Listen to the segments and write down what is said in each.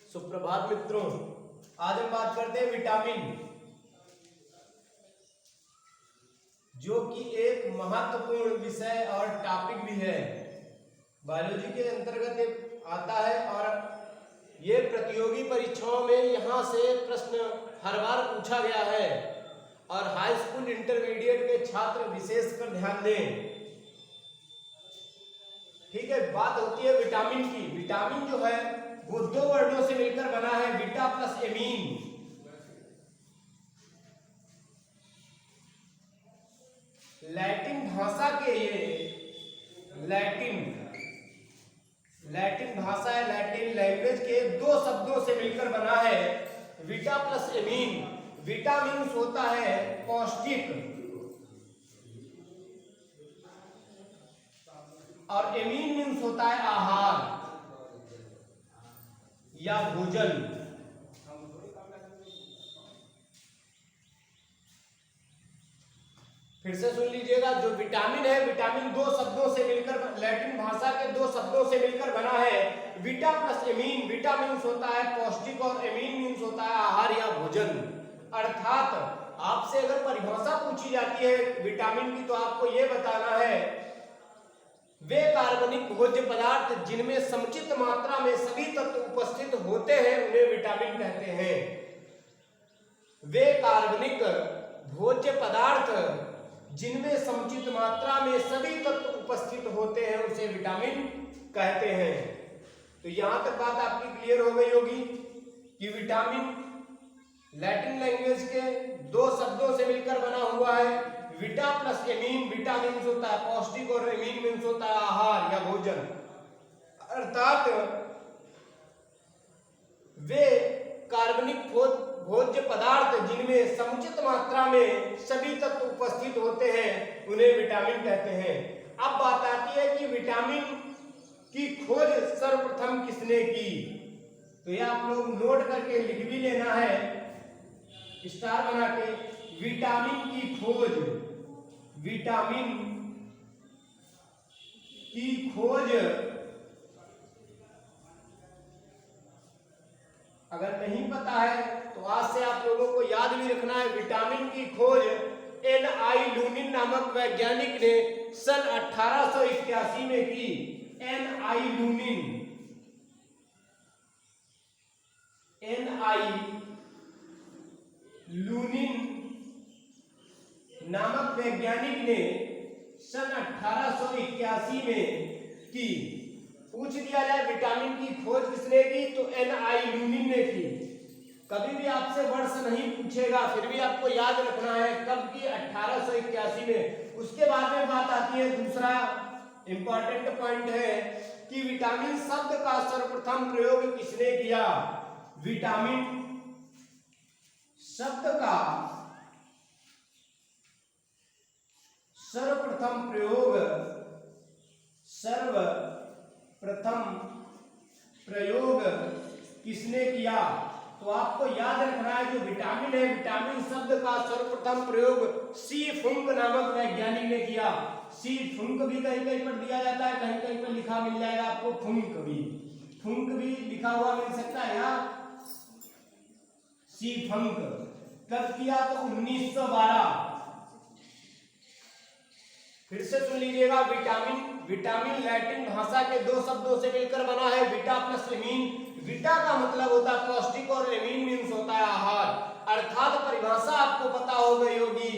सुप्रभात मित्रों, आज हम बात करते हैं विटामिन, जो कि एक महत्वपूर्ण विषय और टॉपिक भी है। बायोलॉजी के अंतर्गत ये आता है और ये प्रतियोगी परीक्षाओं में यहाँ से प्रश्न हर बार पूछा गया है और हाई स्कूल इंटरमीडिएट के छात्र विशेषकर ध्यान दें। ठीक है, बात होती है विटामिन की। विटामिन जो है वो दो वर्णों से मिलकर बना है, बीटा प्लस एमीन। लैटिन भाषा के ये लैटिन भाषा है, लैटिन लैंग्वेज के दो शब्दों से मिलकर बना है, beta plus amine. Beta means होता है पौष्टिक और एमीन मीन्स होता है आहार या भोजन। फिर से सुन लीजिएगा, जो विटामिन है, विटामिन दो शब्दों से मिलकर, लैटिन भाषा के दो शब्दों से मिलकर बना है, beta plus amine. Beta means होता है पौष्टिक और एमीन मीन्स होता है आहार या भोजन। अर्थात आपसे अगर परिभाषा पूछी जाती है विटामिन की तो आपको यह बताना है वे कार्बनिक भोज्य पदार्थ जिनमें समुचित मात्रा में सभी तत्व उपस्थित होते हैं उन्हें विटामिन कहते हैं। वे कार्बनिक भोज्य पदार्थ जिनमें समुचित मात्रा में सभी तत्व उपस्थित होते हैं उसे विटामिन कहते हैं। तो यहां तक बात आपकी क्लियर हो गई होगी कि विटामिन लैटिन लैंग्वेज के दो शब्दों से मिलकर बना हुआ है, beta plus amine. Beta means होता है पौष्टिक और एमीन मीन्स होता है आहार या भोजन। अर्थात वे कार्बनिक भोज्य पदार्थ जिनमें समुचित मात्रा में सभी तत्व उपस्थित होते हैं उन्हें विटामिन कहते हैं। अब बात आती है कि विटामिन की खोज सर्वप्रथम किसने की, तो यह आप लोग नोट करके लिख भी लेना है स्टार बना के। विटामिन की खोज, विटामिन की खोज अगर नहीं पता है तो आज से आप लोगों को याद भी रखना है। विटामिन की खोज एन.आई. लूनिन नामक वैज्ञानिक ने सन 1881 में की। एन.आई. लूनिन नामक वैज्ञानिक ने सन 1881 में की। पूछ दिया जाए विटामिन की खोज किसने की तो एन.आई. लूनिन ने की। कभी भी आपसे वर्ष नहीं पूछेगा, फिर भी आपको याद रखना है कब की, 1881 में। उसके बाद में बात आती है, दूसरा इंपॉर्टेंट पॉइंट है कि विटामिन शब्द का सर्वप्रथम प्रयोग किसने किया। विटामिन शब्द का सर्वप्रथम प्रयोग किसने किया, तो आपको याद रखना है जो विटामिन है, विटामिन शब्द का सर्वप्रथम प्रयोग सी फुंक नामक वैज्ञानिक ने किया। सी फुंक भी कहीं कहीं पर दिया जाता है, कहीं कहीं पर लिखा मिल जाएगा आपको फुंक भी लिखा हुआ मिल सकता है यहाँ। सी फंक कब किया तो 1912। फिर से सुन लीजिएगा, विटामिन लैटिन भाषा के दो शब्दों से मिलकर बना है, बीटा प्लस एमीन। बीटा का मतलब होता है पौष्टिक और एमीन मीन्स होता है आहार। अर्थात परिभाषा आपको पता हो गई होगी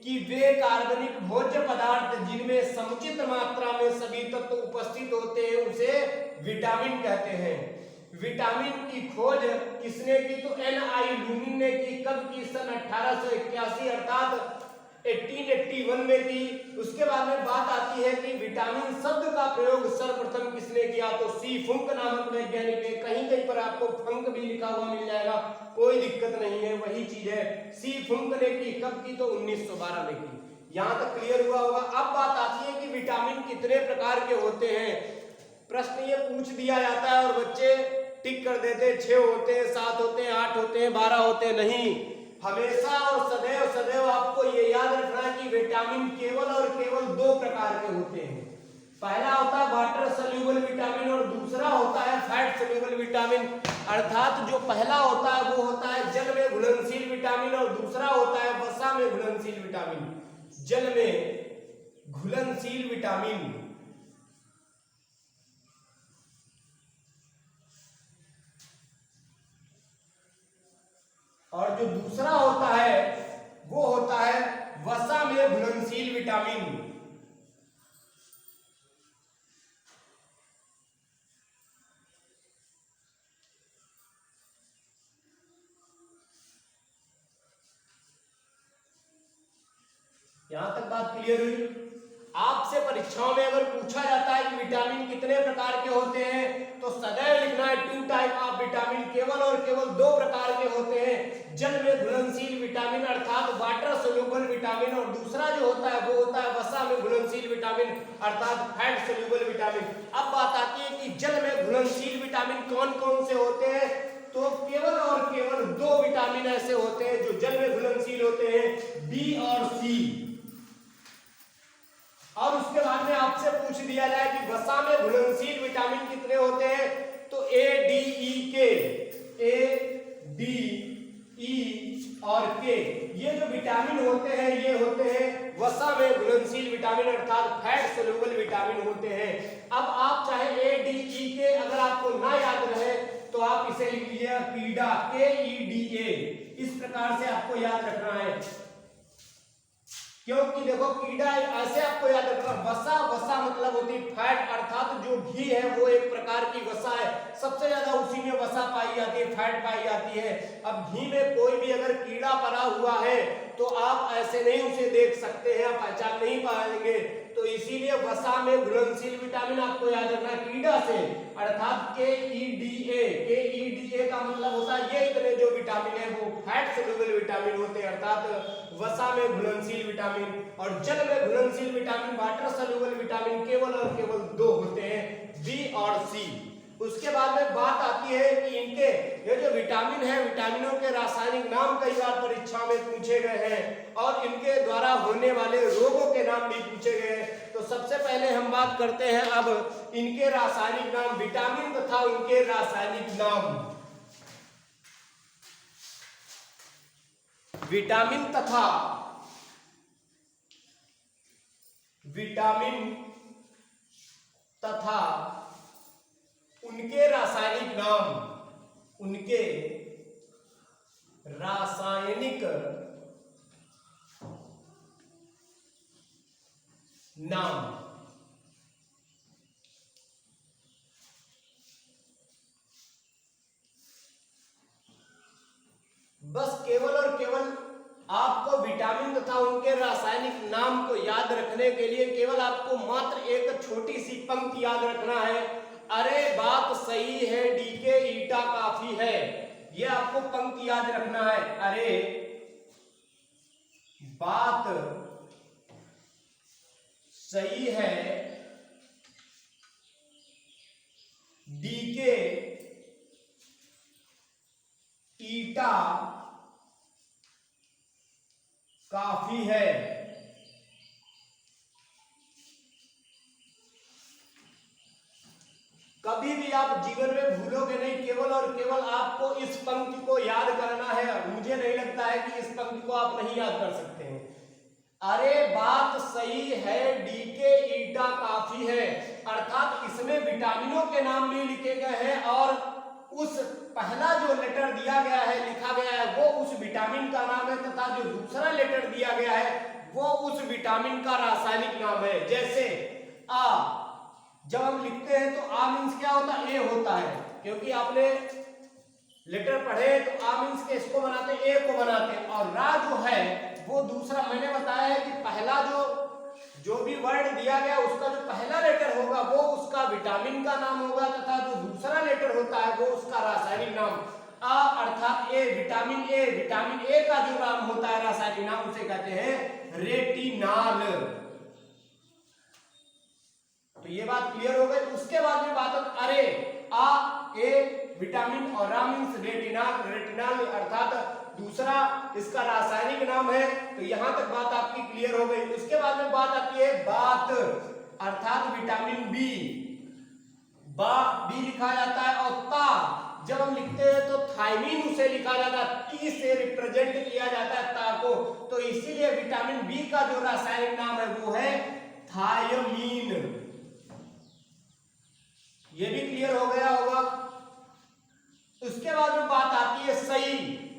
कि वे कार्बनिक भोज्य पदार्थ जिनमें समुचित मात्रा में सभी तत्व उपस्थित होते हैं उसे विटामिन कहते हैं। विटामिन की खोज किसने की तो एन.आई. लूनिन ने की। कब की, सन 1881 अर्थात 1881 में की। उसके बाद में बात आती है कि विटामिन शब्द का प्रयोग सर्वप्रथम किसने किया तो सी फुंक नामक वैज्ञानिक ने। कहीं कहीं पर आपको फंक भी लिखा हुआ मिल जाएगा, कोई दिक्कत नहीं है, वही चीज है। सी फुंक ने की। कब की तो 1912 में की। यहां तक क्लियर हुआ होगा। अब बात आती है कि विटामिन कितने प्रकार के होते हैं। प्रश्न ये पूछ दिया जाता है और बच्चे टिक कर देते हैं, 6 होते हैं, 7 होते हैं, 8 होते हैं, 12 होते हैं। नहीं, हमेशा और सदैव आपको ये याद रखना है कि विटामिन केवल और केवल 2 प्रकार के होते हैं। पहला होता है वाटर सॉल्युबल विटामिन और दूसरा होता है फैट सोल्यूबल विटामिन, अर्थात जो पहला होता है वो होता है जल में घुलनशील विटामिन और दूसरा होता है वसा में घुलनशील विटामिन। जल में घुलनशील विटामिन और जो दूसरा होता है वो होता है वसा में घुलनशील विटामिन। यहां तक बात क्लियर हुई? आपसे परीक्षाओं में अगर पूछा जाता है कि विटामिन कितने प्रकार के होते हैं तो सदैव लिखना है 2 टाइप ऑफ विटामिन, केवल और केवल 2 प्रकार के होते हैं, जल में घुलनशील विटामिन अर्थात वाटर सोल्यूबल विटामिन और दूसरा जो होता है वो होता है वसा में घुलनशील विटामिन अर्थात फैट सोल्यूबल विटामिन। अब बात आती है कि जल में घुलनशील विटामिन कौन कौन से होते हैं, तो केवल और केवल 2 विटामिन ऐसे होते हैं जो जल में घुलनशील होते हैं, बी और सी। और उसके बाद में आपसे पूछ दिया जाए कि वसा में घुलनशील विटामिन कितने होते हैं, तो ए डी ई के, ए डी ई और के, ये जो विटामिन होते हैं ये होते हैं वसा में घुलनशील विटामिन अर्थात फैट सोल्यूबल विटामिन होते हैं। अब आप चाहे ए डी ई के अगर आपको ना याद रहे तो आप इसे लिख लीजिएगा कीड़ा, के ई डी ए, इस प्रकार से आपको याद रखना है, क्योंकि देखो कीड़ा ऐसे आपको याद रखना, वसा, वसा मतलब होती है फैट अर्थात जो घी है वो एक प्रकार की वसा है, सबसे ज्यादा उसी में वसा पाई जाती है, फैट पाई जाती है। अब घी में कोई भी अगर कीड़ा पड़ा हुआ है तो आप ऐसे नहीं उसे देख सकते हैं, आप पहचान नहीं पाएंगे, तो इसीलिए वसा में घुलनशील विटामिन आपको याद रखना कीड़ा से अर्थात के ई डी ए, के ई डी ए का मतलब होता है ये इतने जो विटामिन है वो फैट सोल्यूबल विटामिन होते हैं अर्थात वसा में घुलनशील विटामिन, और जल में घुलनशील विटामिन वाटर सोल्यूबल विटामिन केवल और केवल 2 होते हैं, बी और सी। उसके बाद में बात आती है कि इनके ये जो विटामिन है विटामिनों के रासायनिक नाम कई बार परीक्षा में पूछे गए हैं और इनके द्वारा होने वाले रोगों के नाम भी पूछे गए हैं। तो सबसे पहले हम बात करते हैं अब इनके रासायनिक नाम, विटामिन तथा उनके रासायनिक नाम। विटामिन तथा उनके रासायनिक नाम, उनके रासायनिक नाम। बस केवल और केवल आपको विटामिन तथा उनके रासायनिक नाम को याद रखने के लिए केवल आपको मात्र एक छोटी सी पंक्ति याद रखना है, अरे बात सही है डीके ईटा काफी है, ये आपको पंक्ति याद रखना है, अरे बात सही है डीके ईटा काफी है। कभी भी आप जीवन में भूलोगे नहीं, केवल और केवल आपको इस पंक्ति को याद करना है। मुझे नहीं लगता है कि इस पंक्ति को आप नहीं याद कर सकते हैं। अरे बात सही है डीके ईटा काफी है, अर्थात इसमें विटामिनों के नाम भी लिखे गए हैं और उस पहला जो लेटर दिया गया है, लिखा गया है, वो उस विटामिन का नाम है तथा जो दूसरा लेटर दिया गया है वो उस विटामिन का रासायनिक नाम है। जैसे आ, जब हम लिखते हैं तो आ मीन्स क्या होता है, ए होता है, क्योंकि आपने लेटर पढ़े तो आ मीन्स के इसको बनाते ए को बनाते हैं, और रा जो है वो दूसरा, मैंने बताया है कि पहला जो भी वर्ड दिया गया उसका जो पहला लेटर होगा वो उसका विटामिन का नाम होगा तथा जो दूसरा लेटर होता है वो उसका रासायनिक नाम। आ अर्थात ए, विटामिन ए का जो नाम होता है रासायनिक नाम उसे कहते हैं रेटिनाल। तो ये बात क्लियर हो गई। उसके बाद में बात अरे आ ए विटामिन और रा मीन्स रेटिनाल अर्थात दूसरा इसका रासायनिक नाम है। तो यहां तक बात आपकी क्लियर हो गई। उसके बाद में बात आती है बात अर्थात विटामिन बी, बी लिखा जाता है और ता जब हम लिखते हैं तो थायमीन उसे लिखा जाता है, टी से रिप्रेजेंट किया जाता है ता को, तो इसीलिए विटामिन बी का जो रासायनिक नाम है वो है थायमीन। ये भी क्लियर हो गया होगा। उसके बाद में बात आती है सही,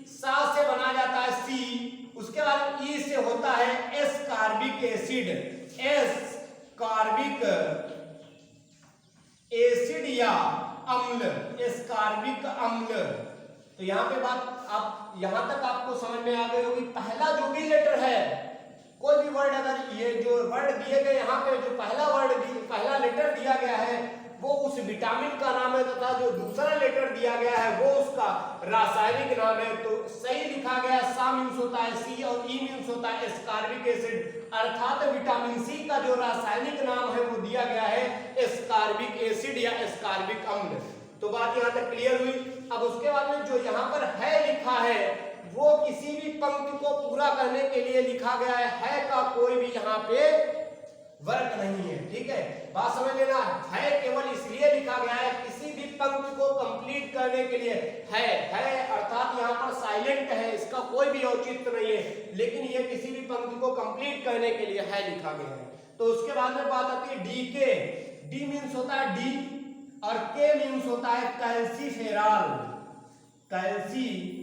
सा से बना जाता है सी, उसके बाद ई से होता है एस कार्बिक एसिड, एस कार्बिक एसिड या अम्ल, एस कार्बिक अम्ल। तो यहाँ पे बात आप यहां तक आपको समझ में आ गई होगी। पहला जो भी लेटर है, कोई भी वर्ड, अगर ये जो वर्ड दिए गए यहाँ पे जो पहला लेटर दिया गया है वो उस विटामिन का नाम है, तथा जो दूसरा लेटर दिया गया है वो उसका रासायनिक नाम है। तो सही लिखा गया, सा मीन्स होता है सी और ई मीन्स होता है एस्कार्बिक एसिड, अर्थात विटामिन सी का जो रासायनिक नाम है वो दिया गया है एस्कार्बिक एसिड या एस्कार्बिक अम्ल। तो बात यहाँ तक क्लियर हुई। अब उसके बाद में जो यहाँ पर है लिखा है वो किसी भी पंक्ति को पूरा करने के लिए लिखा गया है का कोई भी यहाँ पे वर्क नहीं है, ठीक है, बात समझ लेना। है केवल इसलिए लिखा गया है किसी भी पंक्ति को कंप्लीट करने के लिए है अर्थात यहाँ पर साइलेंट है, इसका कोई भी औचित्य नहीं है, लेकिन ये किसी भी पंक्ति को कंप्लीट करने के लिए है लिखा गया है। तो उसके बाद में बात आती है डी के। डी मीन्स होता है डी और के मीन्स होता है कैल्सीफेराल, कैल्सीफेराल।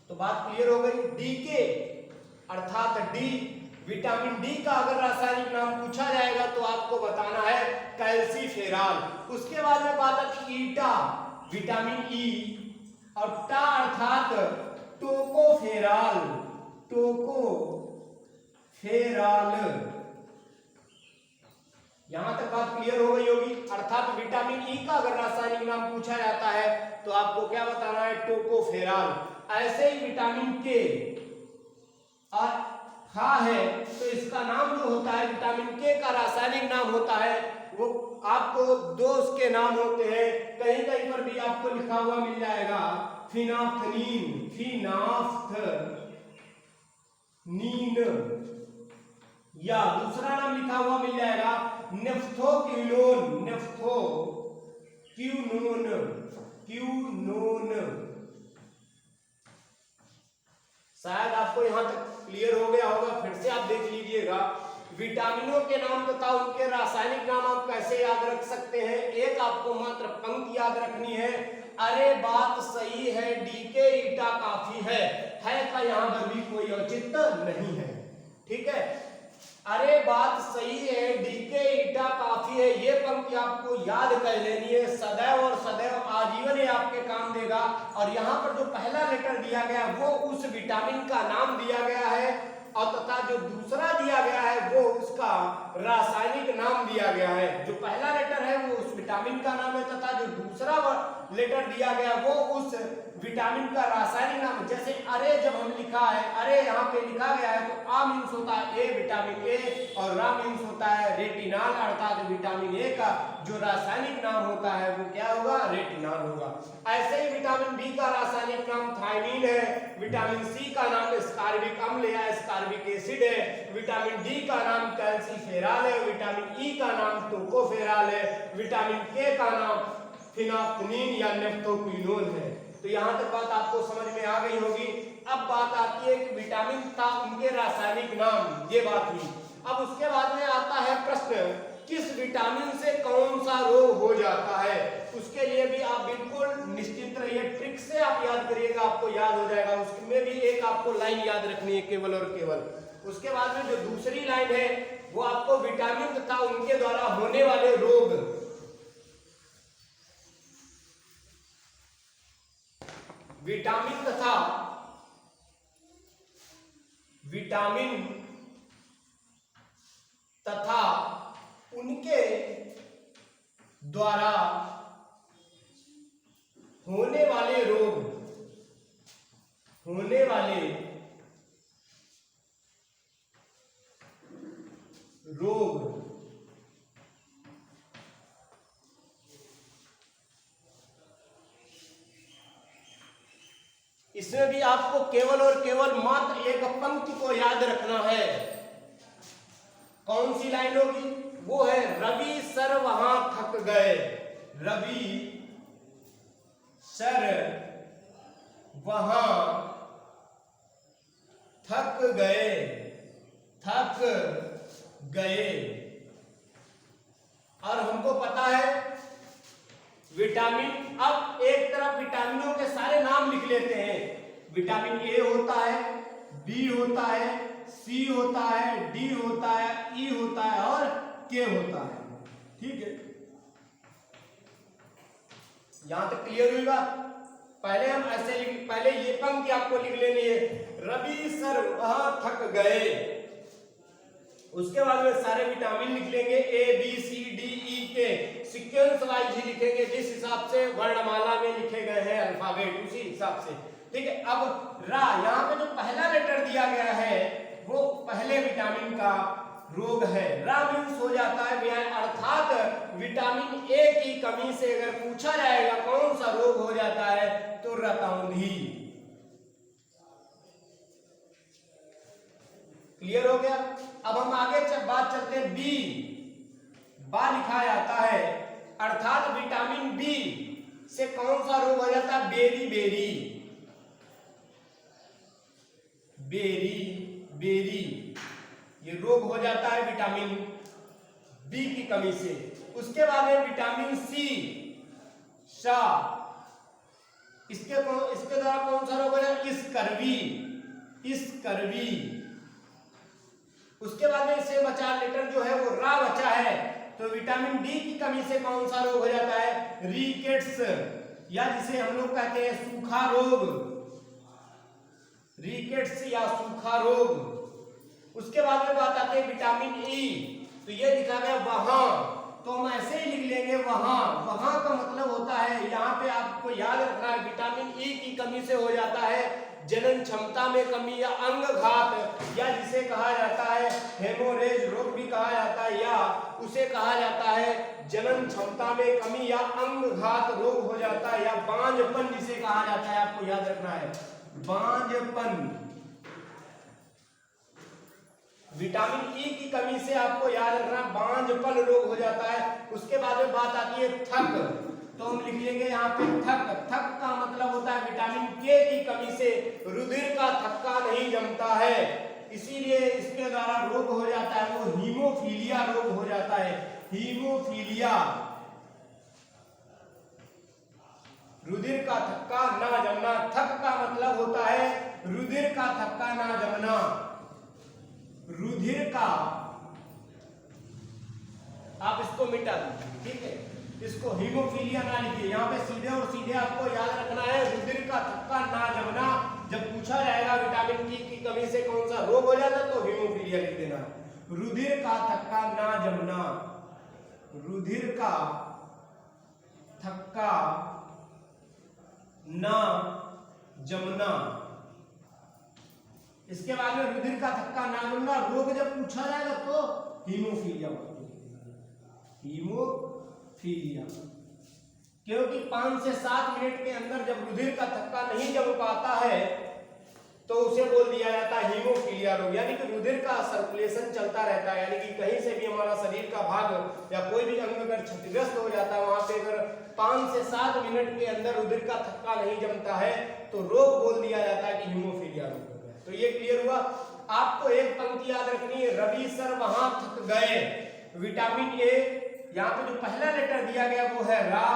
तो बात क्लियर हो गई। डी के अर्थात डी, विटामिन डी का अगर रासायनिक नाम पूछा जाएगा तो आपको बताना है कैल्सीफेराल। उसके बाद में बात आती है ईटा, विटामिन ई, और टा अर्थात टोकोफेराल, टोकोफेराल। यहां तक बात क्लियर हो गई होगी। अर्थात विटामिन ई का अगर रासायनिक नाम पूछा जाता है तो आपको क्या बताना है, टोकोफेराल। ऐसे ही विटामिन के और खा है तो इसका नाम जो होता है विटामिन के का रासायनिक नाम होता है वो आपको दो उसके नाम होते हैं, कहीं कहीं पर भी आपको लिखा हुआ मिल जाएगा फिनाफ्थनीन, फिनाफ्थनीन, या दूसरा नाम लिखा हुआ मिल जाएगा नेफ्थोक्विनोन, नेफ्थोक्विनोन। शायद आपको यहां तक क्लियर हो गया होगा। फिर से आप देख लीजिएगा, विटामिनों के नाम तथा उनके रासायनिक नाम आप कैसे याद रख सकते हैं। एक आपको मात्र पंक्ति याद रखनी है, अरे बात सही है डी के ईटा काफी है का यहां पर भी कोई औचित्य नहीं है, ठीक है। अरे बात सही है डी के ईटा काफी है, ये पंक्ति आपको याद कर लेनी है, सदैव और सदैव आजीवन ये आपके काम देगा। और यहाँ पर जो पहला लेटर दिया गया वो उस विटामिन का नाम दिया गया है, और तथा जो दूसरा दिया गया है वो उसका रासायनिक नाम दिया गया है। जो पहला लेटर है वो उस विटामिन का नाम है, तथा जो दूसरा लेटर दिया गया वो उस विटामिन का रासायनिक नाम। जैसे अरे जब हम लिखा है, अरे यहाँ पे लिखा गया है तो आ मीन्स होता है ए, विटामिन ए, और रा मीन्स होता है रेटिनॉल, अर्थात विटामिन ए का जो रासायनिक नाम होता है वो क्या होगा, रेटिनॉल होगा। ऐसे ही विटामिन बी का रासायनिक नाम थायमीन है, विटामिन सी का नाम एस्कार्बिक अम्ल या एस्कार्बिक एसिड है, विटामिन डी का नाम कैल्सीफेराल है, विटामिन ई का नाम टोकोफेराल है, विटामिन के का नाम फिनाफ्थनीन या नेफ्थोक्विनोन है। तो यहाँ तक बात आपको समझ में आ गई होगी। अब बात आती है कि विटामिन था उनके रासायनिक नाम, ये बात हुई। अब उसके बाद में आता है प्रश्न, किस विटामिन से कौन सा रोग हो जाता है। उसके लिए भी आप बिल्कुल निश्चिंत रहिए, ट्रिक से आप याद करिएगा, आपको याद हो जाएगा। उसमें भी एक आपको लाइन याद रखनी है केवल और केवल। उसके बाद में जो दूसरी लाइन है वो आपको विटामिन तथा उनके द्वारा होने वाले रोग, विटामिन तथा उनके द्वारा होने वाले रोग, इसमें भी आपको केवल और केवल मात्र एक पंक्ति को याद रखना है। कौन सी लाइन होगी, वो है रवि गए, रवि सर वहां थक गए, थक गए। और हमको पता है विटामिन, अब एक तरफ विटामिनों के सारे नाम लिख लेते हैं। विटामिन ए होता है, बी होता है, सी होता है, डी होता है, ई होता है और के होता है। ठीक है, यहां तक क्लियर हुई बात। पहले हम ऐसे पहले ये पंक्ति आपको लिख लेनी है, रवि सर वहां थक गए। उसके बाद में सारे विटामिन लिख लेंगे, A B C D E के सीक्वेंस वाइज ही लिखेंगे, जिस हिसाब से वर्णमाला में लिखे गए हैं अल्फाबेट, उसी हिसाब से। ठीक है, अब रा, यहाँ पे जो पहला लेटर दिया गया है वो पहले विटामिन का रोग है। रा मीन्स हो जाता है, अर्थात विटामिन ए की कमी से अगर पूछा जाएगा कौन सा रोग हो जाता है तो रतौंधी। क्लियर हो गया। अब हम आगे बात चलते हैं बी। बा लिखा जाता है, अर्थात विटामिन बी से कौन सा रोग हो जाता है, बेरी बेरी, बेरी बेरी, ये रोग हो जाता है विटामिन बी की कमी से। उसके बाद है विटामिन सी, शा, इसके द्वारा कौन सा रोग हो जाता है, स्कर्वी, स्कर्वी। उसके बाद में इससे बचा लेटर जो है वो रा बचा है, तो विटामिन डी की कमी से कौन सा रोग हो जाता है, रिकेट्स, या जिसे हम लोग कहते हैं सूखा रोग, रिकेट्स या सूखा रोग। उसके बाद में बात आती है विटामिन ई, तो ये लिखा गया वहां, तो हम ऐसे ही लिख लेंगे वहां। वहां का मतलब होता है, यहाँ पे आपको याद रखना है, विटामिन ई की कमी से हो जाता है जनन क्षमता में कमी या अंग घात, या जिसे कहा जाता है हेमोरेज रोग भी कहा जाता है, या उसे कहा जाता है जनन क्षमता में कमी या अंग घात रोग हो जाता है, या बांझपन जिसे कहा जाता है, आपको याद रखना है बांझपन। विटामिन ई की कमी से आपको याद रखना बांझपन रोग हो जाता है। उसके बाद में बात आती है थक, तो हम लिख लेंगे यहाँ पे थक। थक का मतलब होता है विटामिन के की कमी से रुधिर का थक्का नहीं जमता है, इसीलिए इसके द्वारा रोग हो जाता है वो हीमोफीलिया रोग हो जाता है, हीमोफीलिया। रुधिर का थक्का ना जमना, थक का मतलब होता है रुधिर का थक्का ना जमना, रुधिर का, आप इसको मिटा दीजिए, ठीक है, इसको हीमोफीलिया ना लिखिए, यहाँ पे सीधे और सीधे आपको याद रखना है रुधिर का थक्का ना जमना। जब पूछा जाएगा विटामिन डी की कमी से कौन सा रोग हो जाता है तो हीमोफीलिया लिख देना, रुधिर का थक्का ना जमना, रुधिर का थक्का ना जमना। इसके बाद में रुधिर का थक्का ना जमना रोग जब पूछा जाएगा तो हीमोफीलिया, हीमोफीलिया, क्योंकि 5 से 7 मिनट के अंदर जब रुधिर का थक्का नहीं जम पाता है तो उसे बोल दिया जाता है हीमोफीलिया रोग, यानी कि रुधिर का सर्कुलेशन चलता रहता है, यानी कि कहीं से भी हमारा शरीर का भाग या कोई भी अंग अगर क्षतिग्रस्त हो जाता है वहां पे अगर 5 से 7 मिनट के अंदर रुधिर का थक्का नहीं जमता है तो रोग बोल दिया जाता है कि हीमोफीलिया रोग। तो ये क्लियर हुआ। आपको एक पंक्ति याद रखनी है, रवि सर वहां थक गए। विटामिन ए, यहाँ पे जो पहला लेटर दिया गया वो है रा,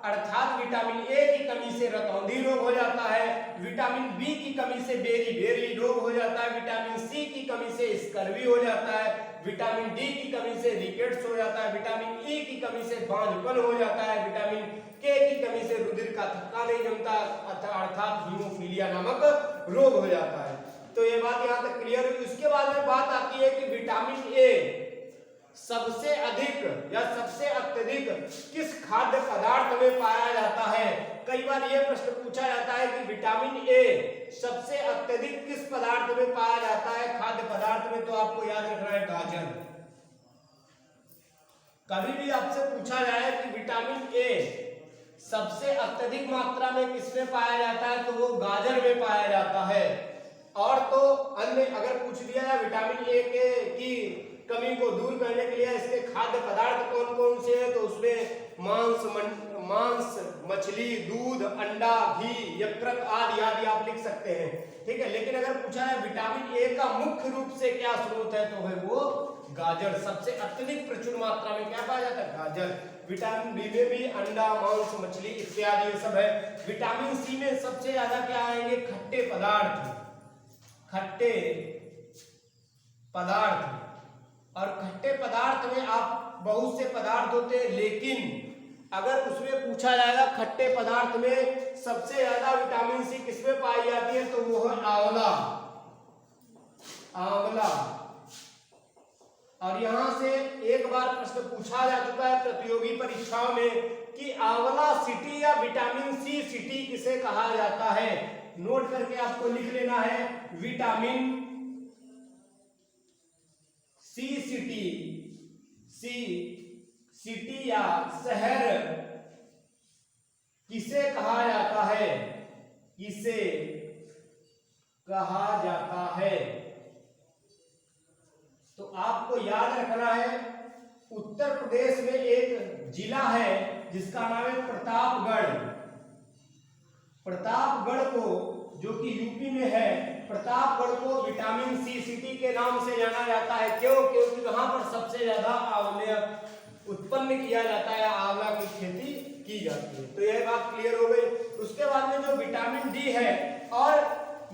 अर्थात विटामिन ए की कमी से रतौंधी रोग हो जाता है, विटामिन बी की कमी से बेरी बेरी रोग हो जाता है, विटामिन सी की कमी से स्कर्वी हो जाता है, विटामिन डी की कमी से रिकेट्स हो जाता है, विटामिन ई की कमी से बांझपन हो जाता है, विटामिन के की कमी से रुधिर का थक्का नहीं जमता अर्थात हीमोफीलिया नामक रोग हो जाता है। तो ये बात यहाँ तक क्लियर हुई। उसके बाद में बात आती है कि विटामिन ए सबसे अधिक या सबसे अत्यधिक किस खाद्य पदार्थ में पाया जाता है। कई बार यह प्रश्न पूछा जाता है कि विटामिन ए सबसे अत्यधिक किस पदार्थ में पाया जाता है, खाद्य पदार्थ में, तो आपको याद रखना है गाजर। कभी भी आपसे पूछा जाए कि विटामिन ए सबसे अत्यधिक मात्रा में किसमें पाया जाता है तो वो गाजर में पाया जाता है। और तो अन्य अगर पूछ दिया जाए विटामिन ए की कमी को दूर करने के लिए इसके खाद्य पदार्थ कौन कौन कौन से हैं, तो उसमें मांस, मछली, दूध, अंडा, घी, यकृत आदि आदि आप लिख सकते हैं। ठीक है, लेकिन अगर पूछा है विटामिन ए का मुख्य रूप से क्या स्रोत है, तो है वो गाजर। सबसे अत्यधिक प्रचुर मात्रा में क्या पाया जाता है, गाजर। विटामिन बी में भी अंडा, मांस, मछली इत्यादि ये सब है। विटामिन सी में सबसे ज्यादा क्या आएंगे, खट्टे पदार्थ, खट्टे पदार्थ। और खट्टे पदार्थ में आप बहुत से पदार्थ होते हैं, लेकिन अगर उसमें पूछा जाएगा खट्टे पदार्थ में सबसे ज्यादा विटामिन सी किसमें पाई जाती है, तो वो है आंवला, आंवला। और यहां से एक बार प्रश्न पूछा जा चुका है प्रतियोगी परीक्षाओं में कि आंवला सिटी या विटामिन सी सिटी किसे कहा जाता है। नोट करके आपको लिख लेना है, विटामिन सी सिटी, सी सिटी या शहर किसे कहा जाता है, किसे कहा जाता है। तो आपको याद रखना है, उत्तर प्रदेश में एक जिला है जिसका नाम है प्रतापगढ़। प्रतापगढ़ को, जो कि यूपी में है, प्रतापगढ़ को विटामिन सी सिटी के नाम से जाना जाता है। क्यों? क्योंकि वहां पर सबसे ज्यादा आंवले उत्पन्न किया जाता है, आंवला की खेती की जाती है। तो यह बात क्लियर हो गई। उसके बाद में जो विटामिन डी है, और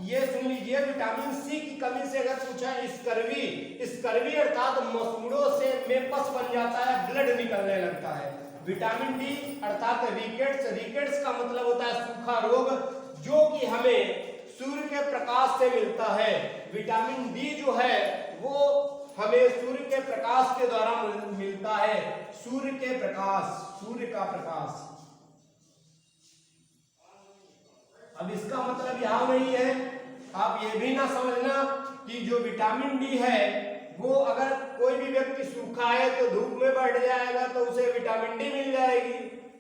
ये सुन लीजिए, विटामिन सी की कमी से अगर पूछा स्कर्वी अर्थात मसूड़ों से मेपस बन जाता है, ब्लड निकलने लगता है। विटामिन डी अर्थात रिकेट्स का मतलब होता है सूखा रोग, जो कि हमें सूर्य के प्रकाश से मिलता है। विटामिन डी जो है वो हमें सूर्य के प्रकाश के द्वारा मिलता है। सूर्य के प्रकाश, सूर्य का प्रकाश। अब इसका मतलब यह नहीं है, आप ये भी ना समझना कि जो विटामिन डी है वो अगर कोई भी व्यक्ति सूखा है तो धूप में बैठ जाएगा तो उसे विटामिन डी मिल जाएगी,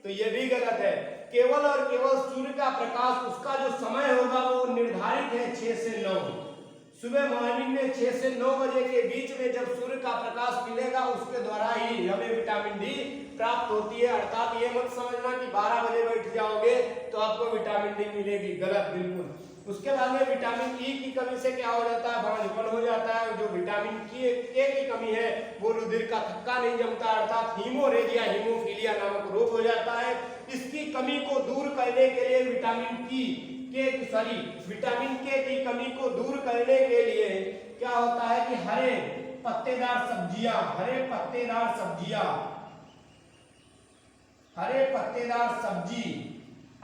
तो ये भी गलत है। केवल और केवल सूर्य का प्रकाश, उसका जो समय होगा वो निर्धारित है 6 से 9। सुबह मॉर्निंग में 6 से 9 बजे के बीच में जब सूर्य का प्रकाश मिलेगा, उसके द्वारा ही हमें विटामिन डी प्राप्त होती है। अर्थात ये मत समझना कि 12 बजे बैठ जाओगे तो आपको विटामिन डी मिलेगी, गलत बिल्कुल। उसके बाद में विटामिन ई की कमी से क्या हो जाता है, बांझपन हो जाता है। जो विटामिन के की कमी है वो रुधिर का थक्का नहीं जमता, अर्थात हीमोरेजिया, हीमोफीलिया नामक रोग हो जाता है। इसकी कमी को दूर करने के लिए विटामिन के की कमी को दूर करने के लिए क्या होता है कि हरे पत्तेदार सब्जी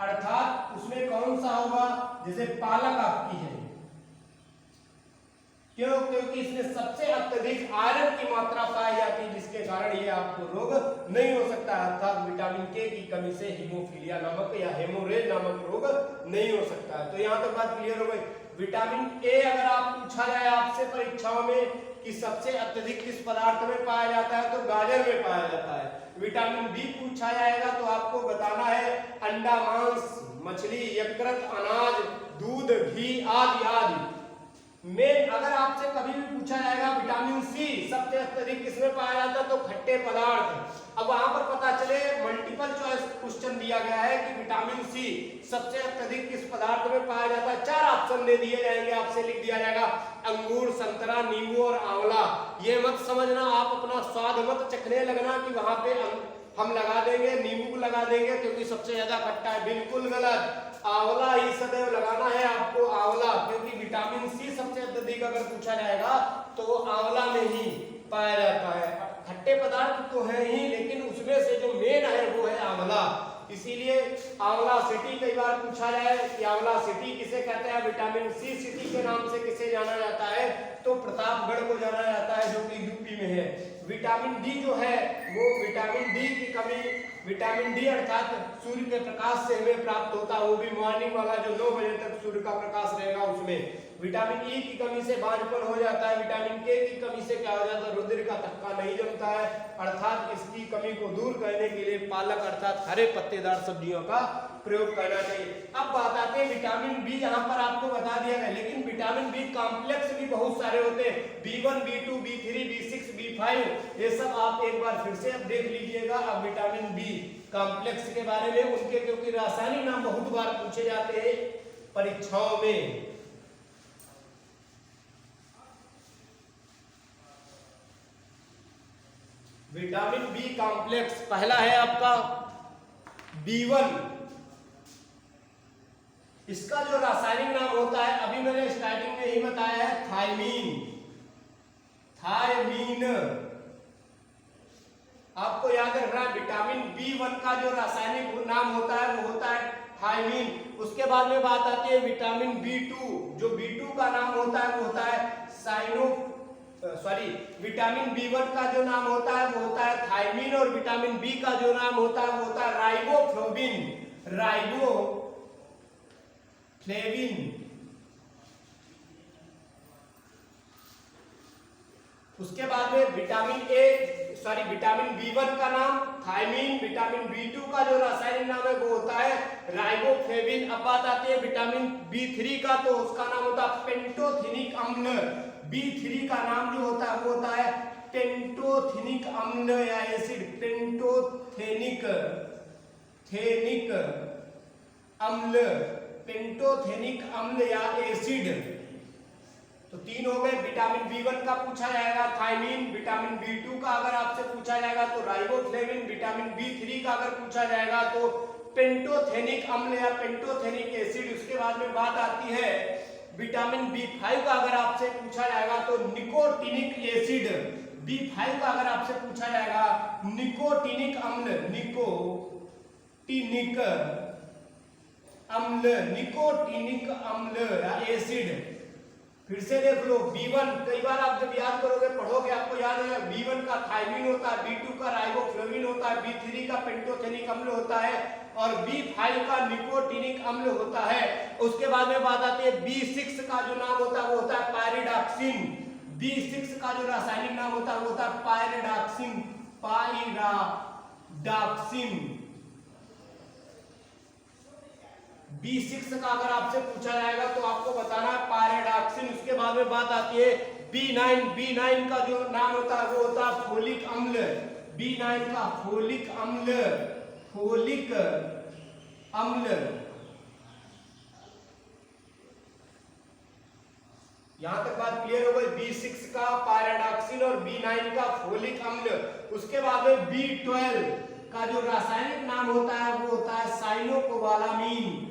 अर्थात उसमें कौन सा होगा, जैसे पालक आपकी है। क्यों? क्योंकि इसमें सबसे अत्यधिक आयरन की मात्रा पाई जाती है, जिसके कारण ये आपको रोग नहीं हो सकता। अर्थात विटामिन के की कमी से हीमोफीलिया नामक या हेमोरेज नामक रोग नहीं हो सकता है। तो यहाँ तक बात क्लियर हो गई। विटामिन ए अगर आप पूछा जाए आपसे परीक्षाओं में कि सबसे अत्यधिक किस पदार्थ में पाया जाता है, तो गाजर में पाया जाता है। विटामिन बी पूछा जाएगा तो आपको बताना है अंडा, मांस, मछली, यकृत, अनाज, दूध, घी आदि आदि में। अगर आपसे कभी भी पूछा जाएगा विटामिन सी सबसे अत्यधिक किसमें पाया जाता है, तो खट्टे पदार्थ। अब वहां पर पता चले, मल्टीपल चॉइस क्वेश्चन दिया गया है कि विटामिन सी सबसे अत्यधिक किस पदार्थ में पाया जाता है। 4 ऑप्शन दे दिए जाएंगे, आपसे लिख दिया जाएगा अंगूर, संतरा, नींबू और आंवला। ये मत समझना, आप अपना स्वाद मत चखने लगना कि वहां पे हम लगा देंगे, नींबू लगा देंगे क्योंकि सबसे ज्यादा खट्टा है, बिल्कुल गलत। आंवला ही सदैव लगाना है आपको, आंवला, क्योंकि विटामिन सी सबसे अत्यधिक अगर पूछा जाएगा तो वो आंवला में ही पाया जाता है। खट्टे पदार्थ तो है ही, लेकिन उसमें से जो मेन है वो है आंवला। इसीलिए आंवला सिटी कई बार पूछा जाए कि आंवला सिटी किसे कहते हैं, विटामिन सी सिटी के नाम से किसे जाना जाता है, तो प्रतापगढ़ को जाना जाता है, जो कि यूपी में है। विटामिन डी जो है वो विटामिन डी की कमी, विटामिन डी अर्थात सूर्य के प्रकाश से हमें प्राप्त होता है, वो भी मॉर्निंग वाला जो 9 बजे तक सूर्य का प्रकाश रहेगा उसमें। विटामिन ई की कमी से बांझपन हो जाता है। विटामिन के की कमी से क्या हो जाता है, रुधिर का थक्का नहीं जमता है। अर्थात इसकी कमी को दूर करने के लिए पालक अर्थात हरे पत्तेदार सब्जियों का प्रयोग करना चाहिए। अब बात आती है विटामिन बी, यहाँ पर आपको बता दिया गया, लेकिन विटामिन बी कॉम्प्लेक्स भी बहुत सारे होते हैं। B1, B2, B3, B6, B5 B5, ये सब आप एक बार फिर से अब देख लीजिएगा। अब विटामिन बी कॉम्प्लेक्स के बारे में, उनके क्योंकि रासायनिक नाम बहुत बार पूछे जाते हैं परीक्षाओं में। विटामिन बी कॉम्प्लेक्स पहला है आपका B1। इसका जो रासायनिक नाम होता है, अभी मैंने स्टार्टिंग में ही बताया है, थायमीन। थायमीन आपको याद रखना है। विटामिन B1 का जो रासायनिक नाम होता है वो होता है थायमीन। उसके बाद में बात आती है विटामिन B2। जो B2 का नाम होता है वो होता है विटामिन B1 का जो नाम होता है वो होता है थायमीन, और विटामिन B का जो नाम होता है वो होता है राइबोफ्लेविन। उसके बाद में विटामिन B1 का नाम थायमीन, विटामिन B2 का जो रासायनिक नाम है वो होता है राइबोफ्लेविन। अब बात आती है विटामिन B3 का, तो उसका नाम होता है पेंटोथेनिक अम्ल। B3 का नाम जो होता है वो होता है पेंटोथेनिक अम्ल या एसिड। पेंटोथेनिक अम्ल या एसिड। तो तीन हो गए। विटामिन B1 का पूछा जाएगा थायमीन, विटामिन B2 का अगर आपसे पूछा जाएगा तो राइबोफ्लेविन, विटामिन B3 का अगर पूछा जाएगा तो पेंटोथेनिक अम्ल या पेंटोथेनिक एसिड। उसके बाद में बात आती है विटामिन B5 का अगर आपसे पूछा जाएगा तो निकोटिनिक एसिड। B5 का अगर आपसे पूछा जाएगा निकोटिनिक अम्ल या एसिड। फिर से देख लो, B1 कई बार आप जब याद करोगे पढ़ोगे आपको याद है, B1 का थायमीन होता है, B2 का राइबोफ्लेविन होता है, B3 का पेंटोथेनिक अम्ल होता है और B5 का निकोटिनिक अम्ल होता है। उसके बाद में बात आती है B6 का जो नाम होता है वो होता है पायरिडॉक्सिन। B6 का जो रासायनिक नाम होता है वो होता है पायरिडॉक्सिन। B6 का अगर आपसे पूछा जाएगा तो आपको बताना है पायरिडॉक्सिन। उसके बाद में बात आती है B9 का जो नाम होता है वो होता है फोलिक अम्ल। B9 का फोलिक अम्ल। यहां तक बात क्लियर हो गई। B6 का पायरिडॉक्सिन और B9 का फोलिक अम्ल। उसके बाद में B12 का जो रासायनिक नाम होता है वो होता है साइनोकोबालामीन।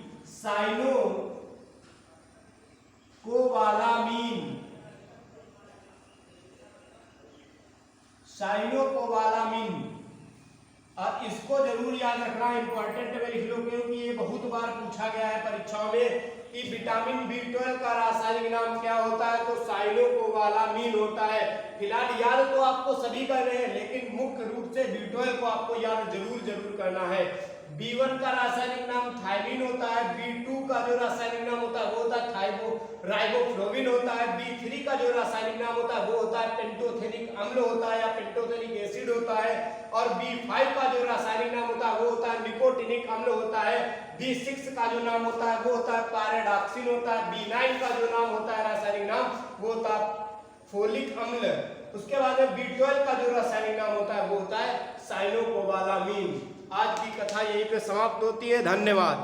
और इसको जरूर याद रखना, इंपॉर्टेंट में लिख लो क्योंकि ये बहुत बार पूछा गया है परीक्षाओं में कि विटामिन B12 का रासायनिक नाम क्या होता है, तो साइनोकोबालामीन होता है। फिलहाल याद तो आपको सभी कर रहे हैं, लेकिन मुख्य रूप से B12 को आपको याद जरूर करना है। B1 का रासायनिक नाम थायमीन होता है, B2 का जो रासायनिक नाम होता है वो होता है राइबोफ्लेविन होता है, B3 का जो रासायनिक नाम होता है वो होता है पेंटोथेनिक अम्ल होता है या पेंटोथेनिक एसिड होता है, और B5 का जो रासायनिक नाम होता है वो होता है निकोटिनिक अम्ल होता है। B6 का जो नाम होता है वो होता है पायरिडॉक्सिन होता है। B9 का जो नाम होता है रासायनिक नाम वो होता है फोलिक अम्ल। उसके बाद में B12 का जो रासायनिक नाम होता है वो होता है साइनोकोबालामीन। आज की कथा यहीं पे समाप्त होती है। धन्यवाद।